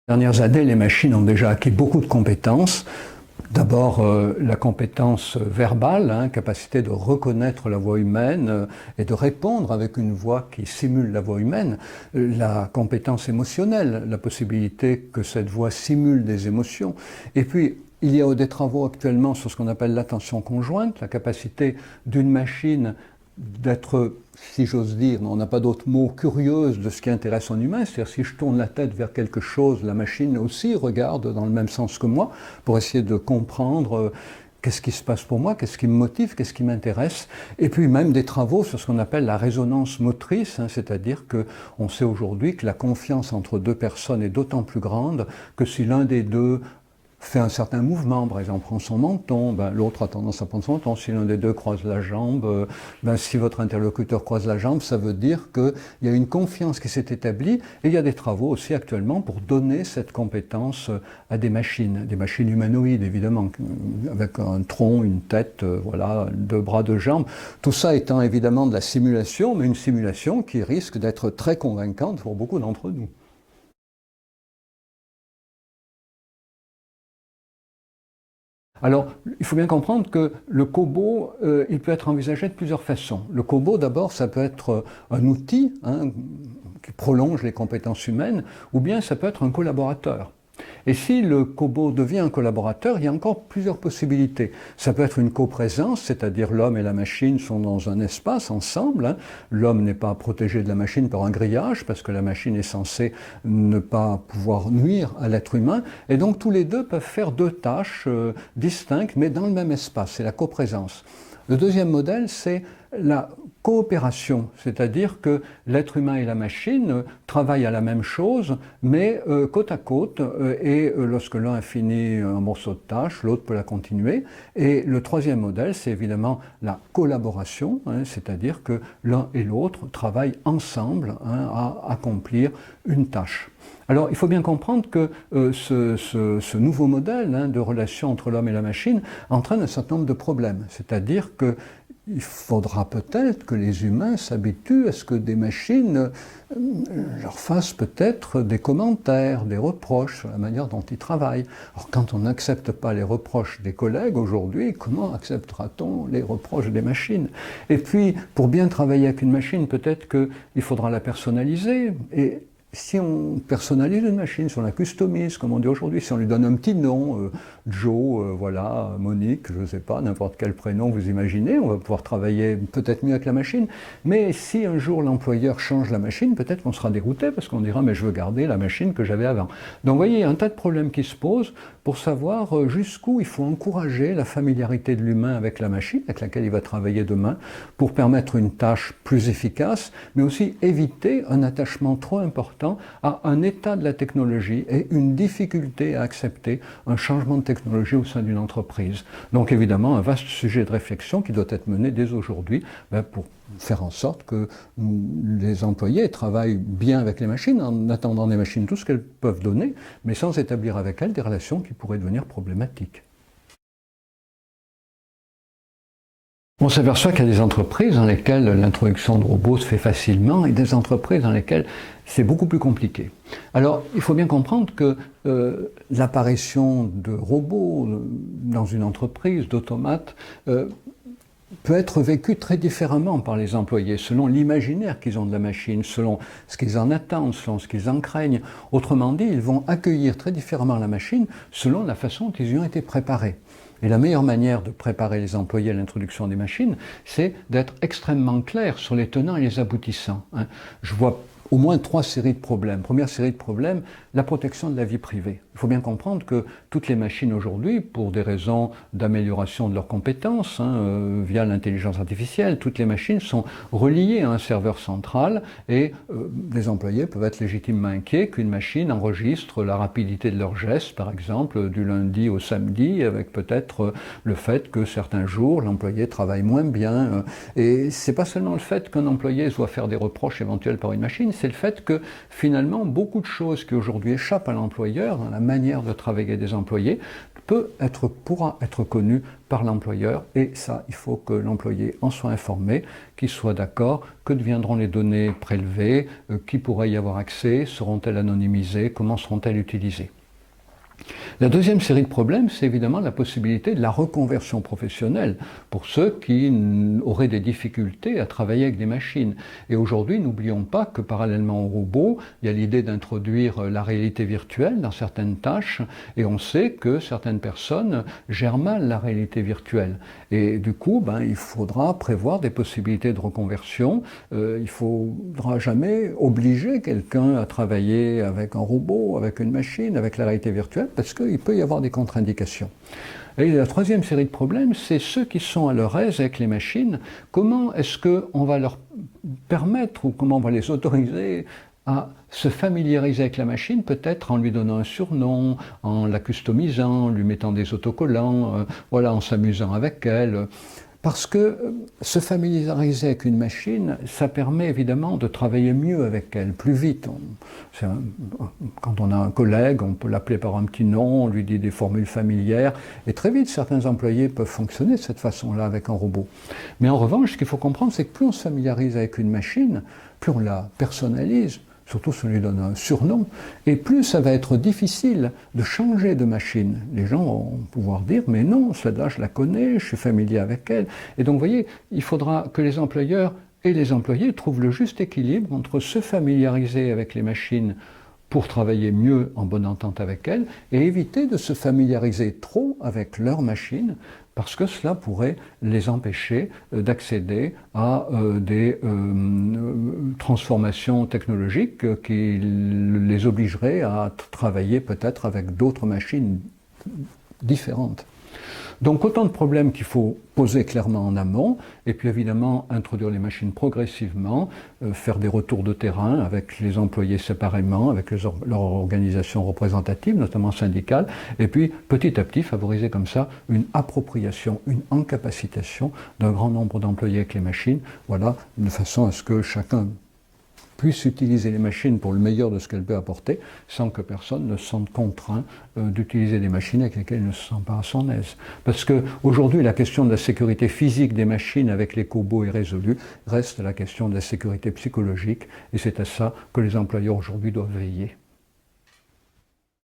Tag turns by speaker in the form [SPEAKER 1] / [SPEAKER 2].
[SPEAKER 1] Dernières années, les machines ont déjà acquis beaucoup de compétences. D'abord, la compétence verbale, capacité de reconnaître la voix humaine et de répondre avec une voix qui simule la voix humaine. La compétence émotionnelle, la possibilité que cette voix simule des émotions. Et puis, il y a des travaux actuellement sur ce qu'on appelle l'attention conjointe, la capacité d'une machine d'être, si j'ose dire, on n'a pas d'autre mot, curieuse de ce qui intéresse un humain. C'est-à-dire si je tourne la tête vers quelque chose, la machine aussi regarde dans le même sens que moi pour essayer de comprendre qu'est-ce qui se passe pour moi, qu'est-ce qui me motive, qu'est-ce qui m'intéresse. Et puis même des travaux sur ce qu'on appelle la résonance motrice, c'est-à-dire qu'on sait aujourd'hui que la confiance entre deux personnes est d'autant plus grande que si l'un des deux fait un certain mouvement, par exemple prend son menton, l'autre a tendance à prendre son menton. Si l'un des deux croise la jambe, si votre interlocuteur croise la jambe, ça veut dire qu'il y a une confiance qui s'est établie. Et il y a des travaux aussi actuellement pour donner cette compétence à des machines humanoïdes évidemment, avec un tronc, une tête, voilà, deux bras, deux jambes. Tout ça étant évidemment de la simulation, mais une simulation qui risque d'être très convaincante pour beaucoup d'entre nous. Alors, il faut bien comprendre que le cobo, il peut être envisagé de plusieurs façons. Le cobo, d'abord, ça peut être un outil qui prolonge les compétences humaines, ou bien ça peut être un collaborateur. Et si le cobo devient un collaborateur, il y a encore plusieurs possibilités. Ça peut être une coprésence, c'est-à-dire l'homme et la machine sont dans un espace ensemble. L'homme n'est pas protégé de la machine par un grillage, parce que la machine est censée ne pas pouvoir nuire à l'être humain. Et donc tous les deux peuvent faire deux tâches distinctes, mais dans le même espace. C'est la coprésence. Le deuxième modèle, c'est la coopération, c'est-à-dire que l'être humain et la machine travaillent à la même chose, mais côte à côte, et lorsque l'un a fini un morceau de tâche, l'autre peut la continuer. Et le troisième modèle, c'est évidemment la collaboration, c'est-à-dire que l'un et l'autre travaillent ensemble à accomplir une tâche. Alors, il faut bien comprendre que ce nouveau modèle de relation entre l'homme et la machine entraîne un certain nombre de problèmes. C'est-à-dire qu'il faudra peut-être que les humains s'habituent à ce que des machines leur fassent peut-être des commentaires, des reproches sur la manière dont ils travaillent. Alors, quand on n'accepte pas les reproches des collègues aujourd'hui, comment acceptera-t-on les reproches des machines? Et puis, pour bien travailler avec une machine, peut-être qu'il faudra la personnaliser. Et si on personnalise une machine, si on la customise, comme on dit aujourd'hui, si on lui donne un petit nom, Joe, voilà, Monique, je ne sais pas, n'importe quel prénom vous imaginez, on va pouvoir travailler peut-être mieux avec la machine. Mais si un jour l'employeur change la machine, peut-être qu'on sera dérouté parce qu'on dira mais je veux garder la machine que j'avais avant. Donc vous voyez, il y a un tas de problèmes qui se posent pour savoir jusqu'où il faut encourager la familiarité de l'humain avec la machine, avec laquelle il va travailler demain, pour permettre une tâche plus efficace, mais aussi éviter un attachement trop important à un état de la technologie et une difficulté à accepter un changement de technologie au sein d'une entreprise. Donc évidemment, un vaste sujet de réflexion qui doit être mené dès aujourd'hui pour faire en sorte que les employés travaillent bien avec les machines, en attendant des machines tout ce qu'elles peuvent donner, mais sans établir avec elles des relations qui pourraient devenir problématiques. On s'aperçoit qu'il y a des entreprises dans lesquelles l'introduction de robots se fait facilement et des entreprises dans lesquelles c'est beaucoup plus compliqué. Alors, il faut bien comprendre que l'apparition de robots dans une entreprise, d'automates, peut être vécue très différemment par les employés, selon l'imaginaire qu'ils ont de la machine, selon ce qu'ils en attendent, selon ce qu'ils en craignent. Autrement dit, ils vont accueillir très différemment la machine selon la façon dont ils y ont été préparés. Et la meilleure manière de préparer les employés à l'introduction des machines, c'est d'être extrêmement clair sur les tenants et les aboutissants. Je vois au moins trois séries de problèmes. Première série de problèmes, la protection de la vie privée. Il faut bien comprendre que toutes les machines aujourd'hui, pour des raisons d'amélioration de leurs compétences, via l'intelligence artificielle, toutes les machines sont reliées à un serveur central et les employés peuvent être légitimement inquiets qu'une machine enregistre la rapidité de leurs gestes, par exemple, du lundi au samedi, avec peut-être le fait que certains jours, l'employé travaille moins bien. Et c'est pas seulement le fait qu'un employé doit faire des reproches éventuels par une machine, c'est le fait que finalement beaucoup de choses qui aujourd'hui échappent à l'employeur dans la manière de travailler des employés pourra être connu par l'employeur, et ça, il faut que l'employé en soit informé, qu'il soit d'accord, que deviendront les données prélevées, qui pourra y avoir accès, seront-elles anonymisées, comment seront-elles utilisées. La deuxième série de problèmes, c'est évidemment la possibilité de la reconversion professionnelle pour ceux qui auraient des difficultés à travailler avec des machines. Et aujourd'hui, n'oublions pas que parallèlement aux robots, il y a l'idée d'introduire la réalité virtuelle dans certaines tâches, et on sait que certaines personnes gèrent mal la réalité virtuelle. Et du coup, il faudra prévoir des possibilités de reconversion. Il ne faudra jamais obliger quelqu'un à travailler avec un robot, avec une machine, avec la réalité virtuelle, parce qu'il peut y avoir des contre-indications. Et la troisième série de problèmes, c'est ceux qui sont à leur aise avec les machines. Comment est-ce qu'on va leur permettre, ou comment on va les autoriser à se familiariser avec la machine, peut-être en lui donnant un surnom, en la customisant, en lui mettant des autocollants, en s'amusant avec elle. Parce que se familiariser avec une machine, ça permet évidemment de travailler mieux avec elle, plus vite. Quand on a un collègue, on peut l'appeler par un petit nom, on lui dit des formules familières, et très vite, certains employés peuvent fonctionner de cette façon-là avec un robot. Mais en revanche, ce qu'il faut comprendre, c'est que plus on se familiarise avec une machine, plus on la personnalise, surtout si on lui donne un surnom, et plus ça va être difficile de changer de machine. Les gens vont pouvoir dire « mais non, celle-là je la connais, je suis familier avec elle ». Et donc vous voyez, il faudra que les employeurs et les employés trouvent le juste équilibre entre se familiariser avec les machines pour travailler mieux en bonne entente avec elles, et éviter de se familiariser trop avec leurs machines, parce que cela pourrait les empêcher d'accéder à des transformations technologiques qui les obligeraient à travailler peut-être avec d'autres machines différentes. Donc autant de problèmes qu'il faut poser clairement en amont, et puis évidemment introduire les machines progressivement, faire des retours de terrain avec les employés séparément, avec leur organisation représentative, notamment syndicale, et puis petit à petit favoriser comme ça une appropriation, une encapacitation d'un grand nombre d'employés avec les machines, de façon à ce que chacun puisse utiliser les machines pour le meilleur de ce qu'elles peuvent apporter, sans que personne ne se sente contraint d'utiliser des machines avec lesquelles il ne se sent pas à son aise. Parce qu'aujourd'hui, la question de la sécurité physique des machines avec les cobots est résolue, reste la question de la sécurité psychologique, et c'est à ça que les employeurs aujourd'hui doivent veiller.